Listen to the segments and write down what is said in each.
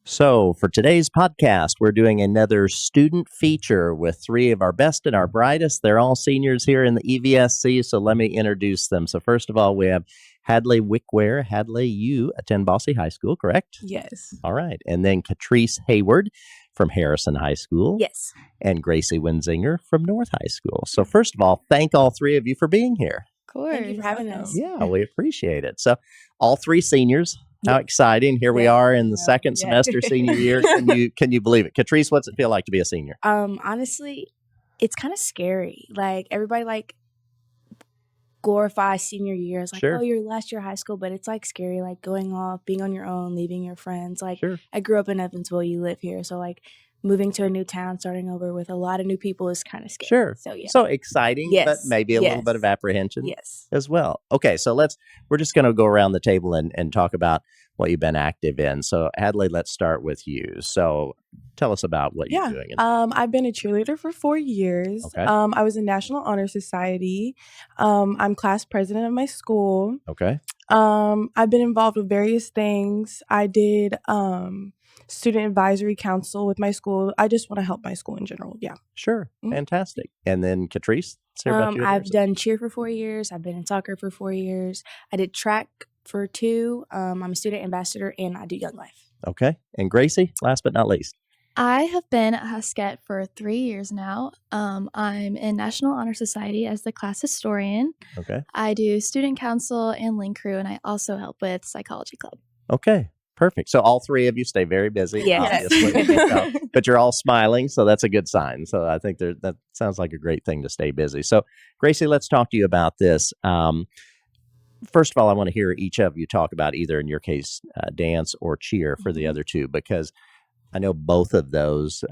So, for today's podcast, we're doing another student feature with three of our best and our brightest. They're all seniors here in the EVSC, so let me introduce them. So, first of all, we have Hadley Wickware. Hadley, you attend Bosse High School, correct? Yes. All right. And then Katrice Hayward from Harrison High School. Yes. And Gracie Winzinger from North High School. So, first of all, thank all three of you for being here. Of course. Thank you for having us. Yeah, we appreciate it. So, all three seniors. How exciting. Here we are in the second semester senior year. Can you believe it? Katrice, what's it feel like to be a senior? Honestly, it's kind of scary. Like everybody glorifies senior year. It's like, Sure. oh, your last year of high school, but it's like scary, like going off, being on your own, leaving your friends. Like Sure. I grew up in Evansville, you live here. So like moving to a new town, starting over with a lot of new people is kind of scary. Sure. So yeah. So exciting, Yes. but maybe a little Yes. bit of apprehension Yes. as well. Okay, so we're just going to go around the table and talk about what you've been active in. So Hadley, let's start with you. So tell us about what you're doing. I've been a cheerleader for 4 years. Okay. I was in National Honor Society. I'm class president of my school. Okay. I've been involved with various things. I did student advisory council with my school. I just want to help my school in general. Yeah. Sure. Mhm. Fantastic. And then Katrice, let's hear about you. I've done cheer for 4 years. I've been in soccer for 4 years. I did track for 2. I'm a student ambassador and I do Young Life. Okay. And Gracie, last but not least. I have been at Husket for 3 years now. I'm in National Honor Society as the class historian. Okay. I do student council and link crew, and I also help with psychology club. Okay. Perfect. So all three of you stay very busy, Yes. obviously. So, but you're all smiling, so that's a good sign. So I think that sounds like a great thing to stay busy. So Gracie, let's talk to you about this. First of all, I want to hear each of you talk about either, in your case, dance or cheer for the other two, because I know both of those,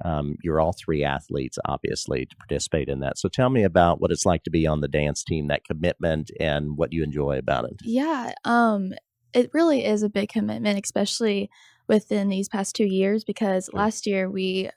you're all three athletes, obviously, to participate in that. So tell me about what it's like to be on the dance team, that commitment, and what you enjoy about it. Yeah, it really is a big commitment, especially within these past 2 years, because last year we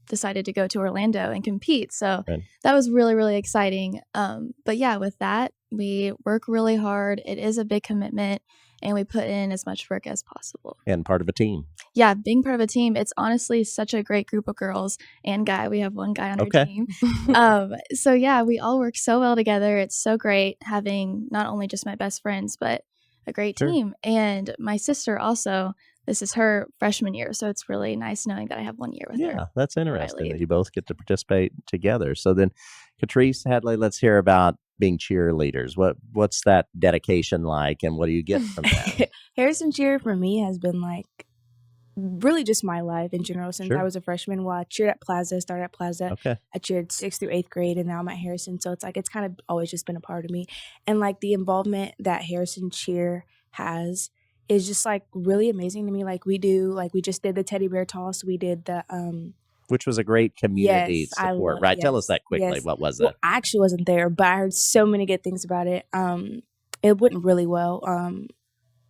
decided to go to Orlando and compete. So that was really, really exciting. But yeah, with that, we work really hard. It is a big commitment, and we put in as much work as possible. And part of a team. Yeah, being part of a team, it's honestly such a great group of girls and guy. We have one guy on our team. So yeah, we all work so well together. It's so great having not only just my best friends, but a great team. And my sister also, this is her freshman year. So it's really nice knowing that I have 1 year with her. Yeah, that's interesting that you both get to participate together. So then, Katrice, Hadley, let's hear about being cheerleaders. What's that dedication like, and what do you get from that? Harrison cheer for me has been like really just my life in general since I was a freshman. Well, I cheered at Plaza, started at Plaza. Okay. I cheered 6th through 8th grade, and now I'm at Harrison. So it's like it's kind of always just been a part of me. And like the involvement that Harrison cheer has is just like really amazing to me. Like we just did the teddy bear toss. We did the which was a great community support, right? Tell us that quickly. Yes. What was Well, it? I actually wasn't there, but I heard so many good things about it. It went really well.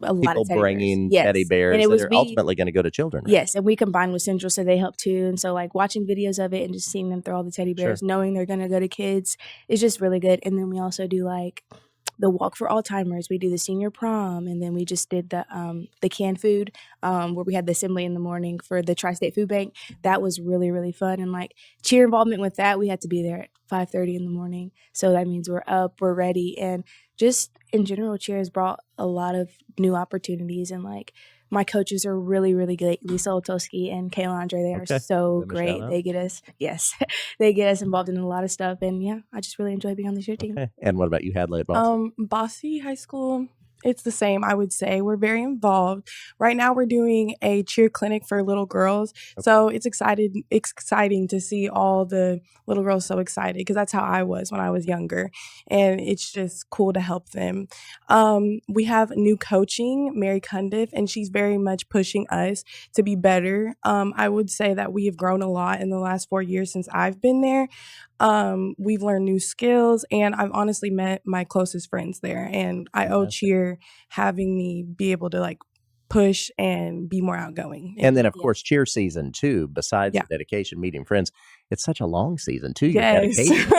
A lot of People bringing teddy bears and that are ultimately going to go to children. Right? Yes, and we combined with Central, so they help too. And so, like, watching videos of it and just seeing them throw all the teddy bears, knowing they're going to go to kids, is just really good. And then we also do, like, the walk for Alzheimer's. We do the senior prom, and then we just did the canned food where we had the assembly in the morning for the Tri-State Food Bank. That was really, really fun. And, like, cheer involvement with that, we had to be there at 5:30 in the morning. So that means we're up, we're ready, and just in general, cheer has brought a lot of new opportunities. And, like, my coaches are really, really good. Lisa Oltoski and Kayla Andre, they are so great. They get us, they get us involved in a lot of stuff. And yeah, I just really enjoy being on the cheer team. Okay. And what about you, Hadley, at Bosse? Bosse High School, it's the same, I would say. We're very involved. Right now, we're doing a cheer clinic for little girls. So it's exciting to see all the little girls so excited, because that's how I was when I was younger. And it's just cool to help them. We have new coaching, Mary Cundiff, and she's very much pushing us to be better. I would say that we have grown a lot in the last 4 years since I've been there. We've learned new skills, and I've honestly met my closest friends there. And I owe cheer having me be able to like push and be more outgoing. And then, of course, cheer season too, besides the dedication, meeting friends, it's such a long season too. Your dedication,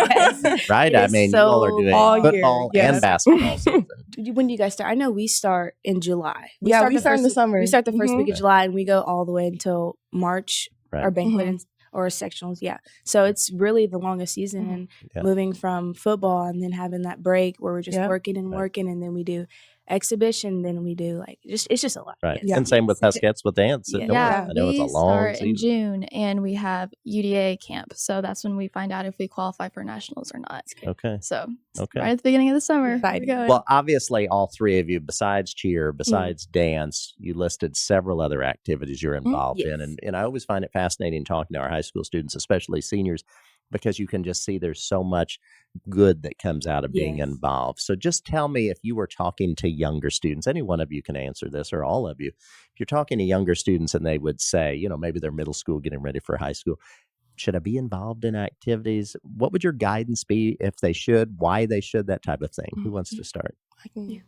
right? I mean, you all are doing football and basketball season. When do you guys start? I know we start in July. We start in the summer. We start the first week of July, and we go all the way until March. Right. Our banquet or sectionals, yeah. So it's really the longest season, and moving from football and then having that break where we're just working and working, and then we do exhibition, then we do it's just a lot. Right. And same with Huskets with dance. Yeah, I know it's a long start season. in June, and we have UDA camp. So that's when we find out if we qualify for nationals or not. Okay. So right at the beginning of the summer. Well, obviously, all three of you, besides cheer, besides dance, you listed several other activities you're involved in. And I always find it fascinating talking to our high school students, especially seniors, because you can just see there's so much good that comes out of being involved. So just tell me, if you were talking to younger students, any one of you can answer this, or all of you, if you're talking to younger students and they would say, maybe they're middle school getting ready for high school, should I be involved in activities? What would your guidance be if they should, why they should, that type of thing? Who wants to start? Yeah.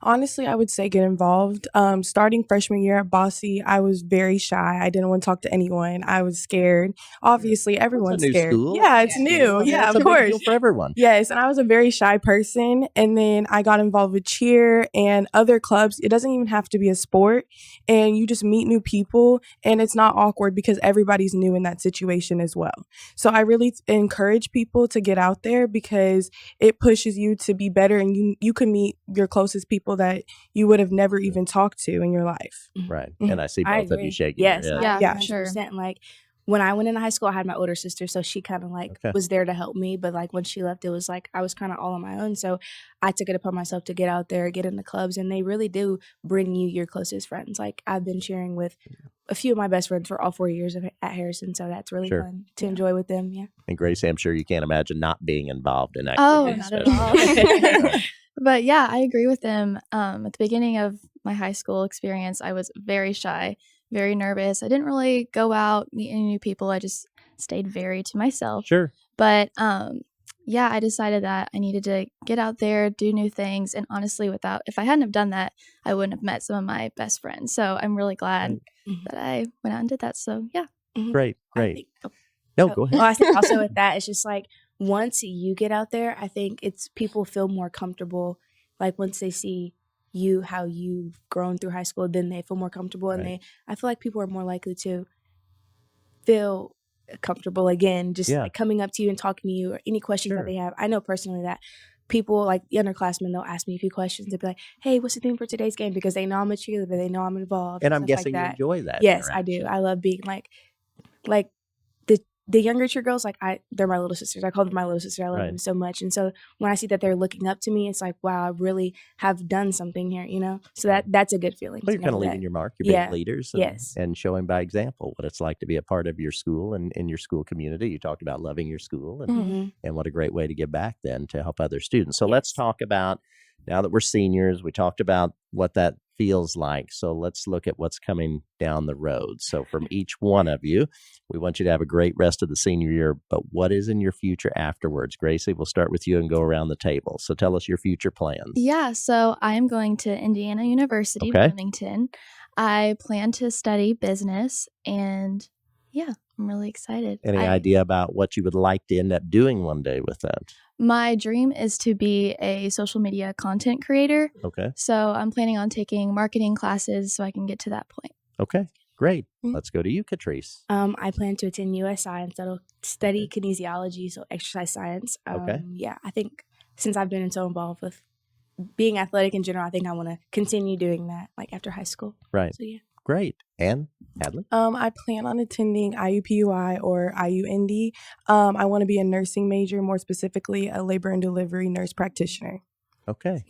Honestly, I would say get involved. Starting freshman year at Bosse, I was very shy. I didn't want to talk to anyone. I was scared. Obviously, everyone's scared. School. Yeah, it's new. Yeah, it's of course. Big deal for everyone. Yes, and I was a very shy person. And then I got involved with cheer and other clubs. It doesn't even have to be a sport. And you just meet new people, and it's not awkward because everybody's new in that situation as well. So I really encourage people to get out there because it pushes you to be better, and you can meet your closest people that you would have never even talked to in your life. Right. And I see both of you shaking. Yes. Yeah, sure. Like when I went into high school, I had my older sister, so she kind of was there to help me. But when she left, it was I was kind of all on my own. So I took it upon myself to get out there, get in the clubs, and they really do bring you your closest friends. I've been cheering with a few of my best friends for all 4 years at Harrison, so that's really fun to enjoy with them. Yeah. And Gracie, I'm sure you can't imagine not being involved in activities. Oh, not at all. But yeah, I agree with them. At the beginning of my high school experience, I was very shy, very nervous. I didn't really go out, meet any new people. I just stayed very to myself. Sure. But I decided that I needed to get out there, do new things. And honestly, if I hadn't have done that, I wouldn't have met some of my best friends. So I'm really glad that I went out and did that. So yeah. Great. Go ahead. Well, I think also with that, it's just once you get out there, I think people feel more comfortable. Once they see you, how you've grown through high school, then they feel more comfortable, and I feel like people are more likely to feel comfortable again, just coming up to you and talking to you, or any questions that they have. I know personally that people, the underclassmen, they'll ask me a few questions. They'll be like, "Hey, what's the theme for today's game?" Because they know I'm a cheerleader, they know I'm involved, and I'm guessing you enjoy that. Yes, I do. I love being the younger cheer girls, they're my little sisters. I call them my little sister. I love them so much. And so when I see that they're looking up to me, it's wow, I really have done something here, So that's a good feeling. Well, you're kind of leaving your mark. You're being leaders and showing by example what it's like to be a part of your school and in your school community. You talked about loving your school and what a great way to give back then to help other students. So let's talk about, now that we're seniors, we talked about what that feels like. So let's look at what's coming down the road. So from each one of you, we want you to have a great rest of the senior year, but what is in your future afterwards? Gracie, we'll start with you and go around the table. So tell us your future plans. Yeah, so I am going to Indiana University, Bloomington. I plan to study business, and I'm really excited. Any idea about what you would like to end up doing one day with that? My dream is to be a social media content creator. Okay. So I'm planning on taking marketing classes so I can get to that point. Okay, great. Let's go to you, Katrice. I plan to attend USI and study kinesiology, so exercise science. Yeah, I think since I've been so involved with being athletic in general, I think I want to continue doing that after high school. Right. So yeah. Great. And Hadley? I plan on attending IUPUI or IUND. I want to be a nursing major, more specifically a labor and delivery nurse practitioner. Okay.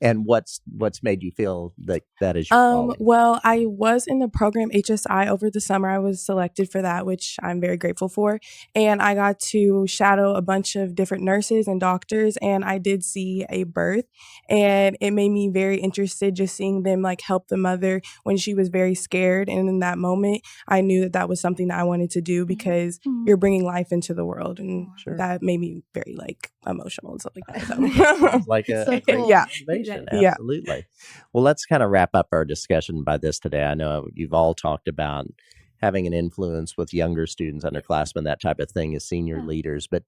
And what's made you feel that is your calling? Well, I was in the program HSI over the summer. I was selected for that, which I'm very grateful for. And I got to shadow a bunch of different nurses and doctors, and I did see a birth. And it made me very interested just seeing them help the mother when she was very scared. And in that moment, I knew that was something that I wanted to do because you're bringing life into the world. And that made me very emotional and stuff like that. So. Like a so cool. Absolutely. Well, let's kind of wrap up our discussion by this today. I know you've all talked about having an influence with younger students, underclassmen, that type of thing as senior leaders. But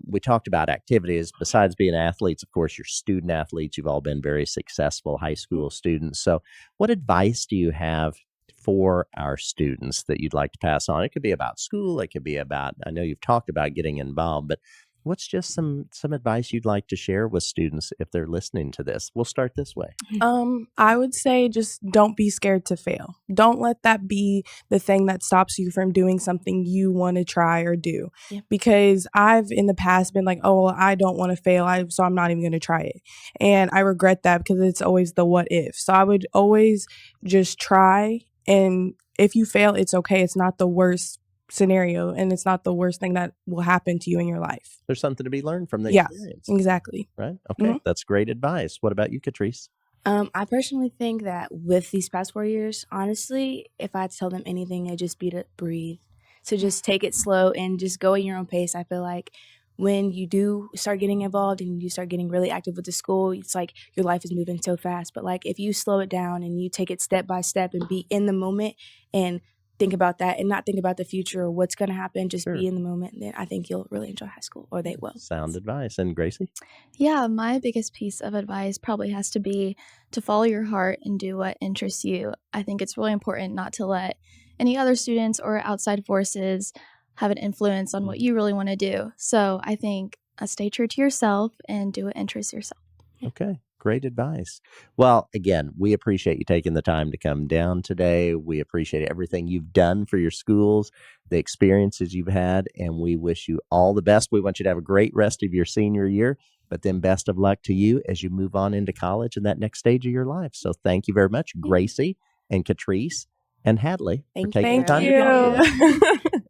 we talked about activities. Besides being athletes, of course, you're student athletes. You've all been very successful high school students. So what advice do you have for our students that you'd like to pass on? It could be about school. It could be about, I know you've talked about getting involved, but what's just some advice you'd like to share with students if they're listening to this? We'll start this way. I would say just don't be scared to fail. Don't let that be the thing that stops you from doing something you want to try or do. Yeah. Because I've in the past been like, oh, well, I don't want to fail, so I'm not even going to try it. And I regret that because it's always the what if. So I would always just try. And if you fail, it's okay. It's not the worst scenario, and it's not the worst thing that will happen to you in your life. There's something to be learned from the experience. Exactly. Right? Okay. That's great advice. What about you, Katrice? I personally think that with these past 4 years, honestly, if I had to tell them anything, it'd just be to breathe. So just take it slow and just go at your own pace. I feel like when you do start getting involved and you start getting really active with the school, it's like your life is moving so fast. But like if you slow it down and you take it step by step and be in the moment and think about that and not think about the future or what's going to happen, just be in the moment, then I think you'll really enjoy high school, or they will. Sound advice. And Gracie? Yeah, my biggest piece of advice probably has to be to follow your heart and do what interests you. I think it's really important not to let any other students or outside forces have an influence on what you really want to do. So I think stay true to yourself and do what interests yourself. Okay. Great advice. Well, again, we appreciate you taking the time to come down today. We appreciate everything you've done for your schools, the experiences you've had, and we wish you all the best. We want you to have a great rest of your senior year, but then best of luck to you as you move on into college and that next stage of your life. So thank you very much, Gracie and Katrice and Hadley, for taking the time to talk to us.